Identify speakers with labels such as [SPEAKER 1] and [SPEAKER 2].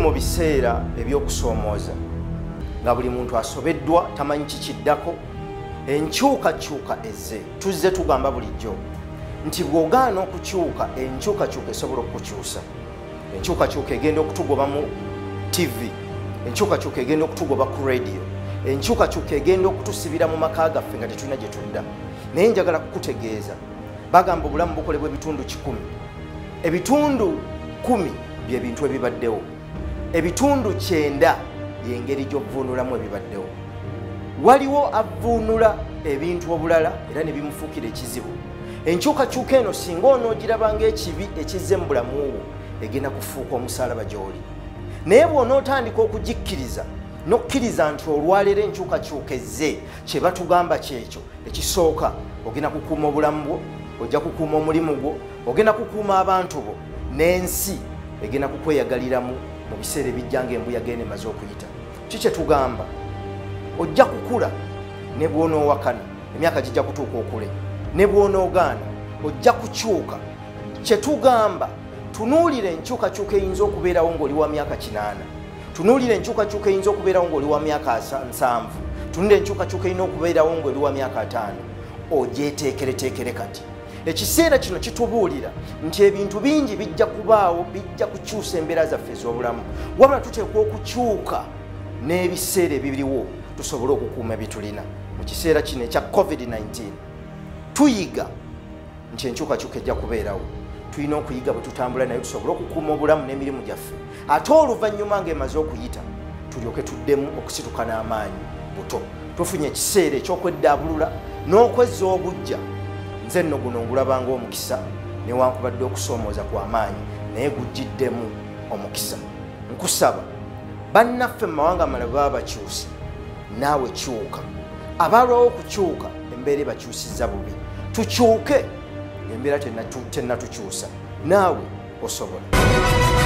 [SPEAKER 1] mu biseera ebyokusoomooza nga buli muntu asobeddwa tamanyi kikiddako enkyukakyuka ezze. Tuzze tugamba bulijjo nti bw'ogaana okukyuka enkyukakyuka esobola okukukyusa. Enkyukakyuka egenda okutugoba mu TV, enkyukakyuka egenda okutugoba ku radio, enkyukakyuka egenda okutusibira mu maka gaffe nga tetulina gye tudda. Naye njagala kukutegeeza, bagamba obulamu bukolebwa ebitundu 10. Ebitundu 10 bye bintu ebibaddewo, ebitundu 9 y'engeri gy'ovuunulamu ebibaddewo. Waliwo avvuunula ebintu obulala era ne bimufuukira ekizibu. Enkyukakyuka eno singa onoogiraba ng'ekibi ekizze mu bulamu bwo egenda kufuuka omusaalaba gy'oli. Naye bw'onootandika okugikkiriza n'okkiriza nti olwaleero enkyukakyuka ezze, kye batugamba kyekyo. Ekisooka ogenda kukuuma obulamu bwo, ojja kukuuma omulimu gwo, ogenda kukuuma abantu bo, n'ensi egenda kukweyagaliramu mu biseera ebijja ng'embuyaga eno emaze okuyita. Kiki kye tugamba? Ojja kukula ne bw'onoowakana, emyaka gijja kutuuka okule. Ne bw'onoogaana ojja kukyuka. Kye tugamba, tunuulira enkyukakyuka eyinza okubeerawo ng'oli wa myaka 8, tunuulira enkyukakyuka eyinza okubeerawo ng'oli wa myaka 7, tunuulira enkyukakyuka eyina okubeerawo ng'oli wa myaka 5. Ogyeteekereteekere kati. Ekiseera kino kitubuulira nti ebintu bingi bijja kubaawo, bijja kukyusa embeera zaffe ez'obulamu. Wabula tuteekwa okukyuka n'ebiseera ebiriwo tusobole okukuuma bitulina. Mu kiseera kino ekya COVID-19 tuyiga nti enkyukakyuka ejja kubeerawo. Tulina okuyiga bwe tutambula naye tusobole okukuuma obulamu n'emirimu gyaffe. Ate oluvannyuma ng'emaze okuyita tulyoke tuddemu okusituka n'amaanyi buto. Tufunye ekiseera eky'okweddaabulula n'okwezza obujja. Nze nno guno ngulaba ng'omukisa newankubadde okusoomooza kw'amaanyi naye gujjiddemu omukisa. Nkusaba bannaffe mu mawanga amalala baba bakyuse, naawe kyuka. Abalwawo okukyuka embeera ebakyusizza bubi. Tukyuke embeera tennatukyusa, naawe osobola.